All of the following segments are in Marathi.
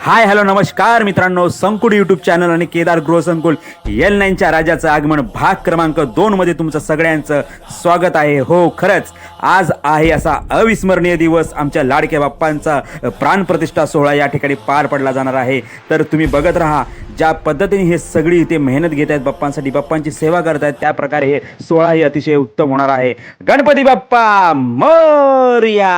हाय हॅलो नमस्कार मित्रांनो, संकुल यूट्यूब चॅनल आणि केदार गृह संकुल L9च्या राजाचं आगमन भाग क्रमांक 2 मध्ये तुमचं सगळ्यांचं स्वागत आहे. हो, खरंच आज आहे असा अविस्मरणीय दिवस. आमच्या लाडक्या बाप्पांचा प्राणप्रतिष्ठा सोहळा या ठिकाणी पार पडला जाणार आहे. तर तुम्ही बघत राहा, ज्या पद्धतीने हे सगळी इथे मेहनत घेत आहेत बाप्पांसाठी, बाप्पांची सेवा करत आहेत, त्या प्रकारे हे सोहळाही अतिशय उत्तम होणार आहे. गणपती बाप्पा मोरया.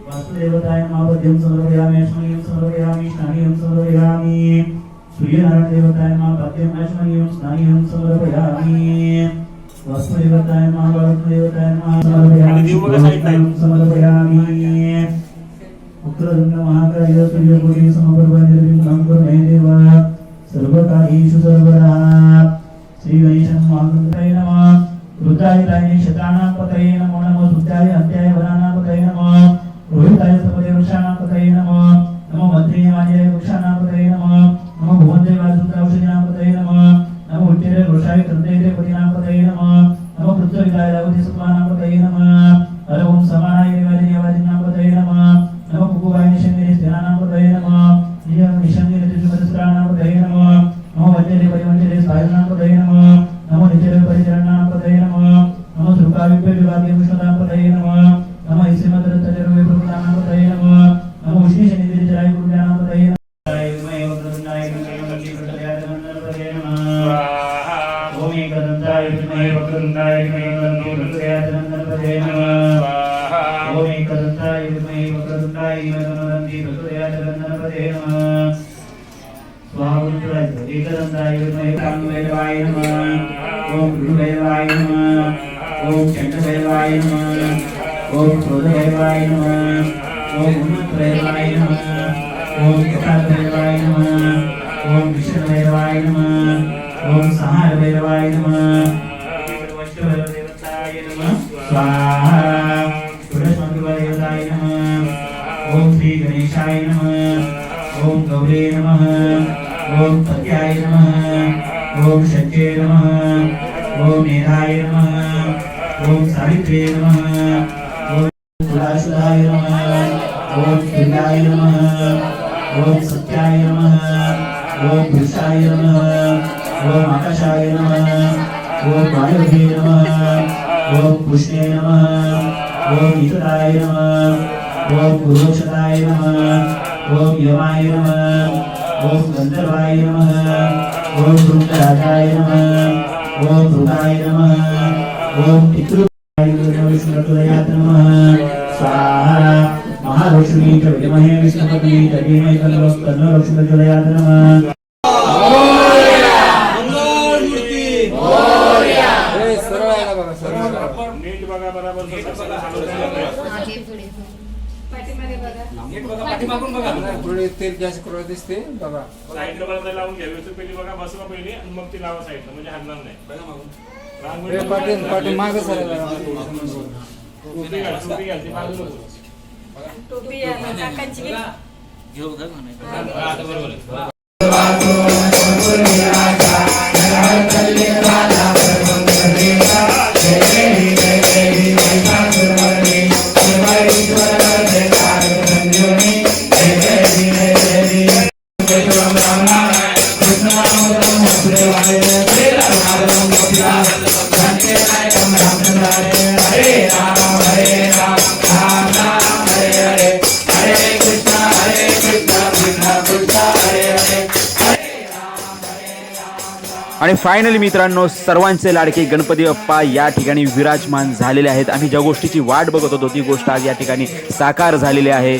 वासुदेवताय नमः समर्पयामि स्मरणीयं समर्पयामि स्नानीयं समर्पयामि सूर्यनारायण देवताय नमः पद्यं स्मरणीयं स्नानीयं समर्पयामि वासुदेवताय नमः वासुदेवताय नमः समर्पयामि समर्पयामि उग्रदण्ड महाकाय सूर्यकोटि समप्रभा निर्विघ्नं कुरु मे देव सर्वकार्येषु सर्वदा श्री गणेशं महागणपतये नमः रुद्राय ताय शतानां पतये नमो नमः सुत्याय अन्त्याय वरानां पतये नमः रोहिताय सपदे वृक्षाणां पतये नमः नमो मंत्रिणे वाजयाय वृक्षाणां पतये नमः नमो भुवनदेव वासुदेवानां पतये नमः नमो उच्चैरे वृषाय तन्त्रे पतिनां पतये नमः नमो पृथ्वीदाय रावती सत्वानां पतये नमः हर ओम समानाय देवादिनां पतये नमः नमो कुकुबाय निशंगिरे स्थिरानां पतये नमः नियम निशंगिरे त्रिशुमतस्त्राणां पतये नमः नमो वज्रे परिवज्रे स्थायिनां पतये नमः नमो निचरे परिचरणां पतये नमः नमो सुखाविप्य विभागे विष्णुतां पतये नमः नमो इसिमतरतजरवे प्रभुतानां पतये नमः नमो विष्णुशनिधिजराय गुरुजानां पतये नमः ओम एकदन्ताय विद्महे वक्रतुण्डाय धीमहि तन्नो प्रचोदयात् नमः ओम एकदन्ताय विद्महे वक्रतुण्डाय धीमहि तन्नो प्रचोदयात् नमः स्वाहा गुरुदेवाय एकदन्ताय विद्महे कामवेदवाय नमः ओम गुरुदेवाय नमः ओम चंडदेवाय नमः ओम क्रोधदेवाय नमः ओम उन्मत्तदेवाय नमः ओम कपालदेवाय नमः ओम विष्णुदेवाय नमः ओम संहारदेवाय नमः वैष्णवदेवताय नमः स्वाहा पुरुषमंगलदेवताय नमः ओम श्री गणेशाय नमः ओम गौरे नमः ओम पत्याय नमः ओम शक्ये नमः ओम मेधाय नमः ओम सावित्रे नमः ओम कुलाशुदाय नमः ओम सूर्याय नमः ओम सत्याय नमः ओम पुरुषाय नमः ओम आकाशाय नमः ओम वायुवे नमः ओम पुष्णे नमः ओम ईतराय नमः ओम पुरुषताय नमः ओम यमाय नमः ओम गंधर्वाय नमः ओम रुद्रराजाय नमः ओम भृताय नमः ओम पितृ विष्णुतयात् नमः स्वाहा महालक्ष्मी च विद्महे विष्णुपत्नी च धीमहि तन्नो लक्ष्मी प्रचोदयात् नमः तेल गॅस करून दिसते बघा साईडला बघा लावून घ्या व्यवस्थित पहिली बघा बसवा पहिली आणि मग ती लावा साईडला म्हणजे हलणार नाही बघा मागून पाठी मागे सर टोपी घाल ती मागून नको टोपी या काकांची घे घेऊ का आता बरोबर जय आणि फायनली मित्रांनो, सर्वांचे लाडके गणपती बाप्पा या ठिकाणी विराजमान झालेले आहेत. आम्ही ज्या गोष्टीची वाट बघत होतो ती गोष्ट आज या ठिकाणी साकार झालेली आहे.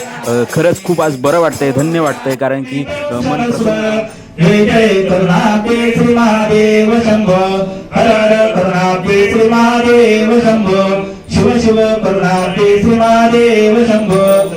खरंच खूप आज बरं वाटतंय, धन्य वाटतंय, कारण की मन प्रसन्न. हे जय करुणाब्धे श्री महादेव शंभो, हर हर करुणाब्धे श्री महादेव शंभो, शिव शिव करुणाब्धे श्री महादेव शंभो.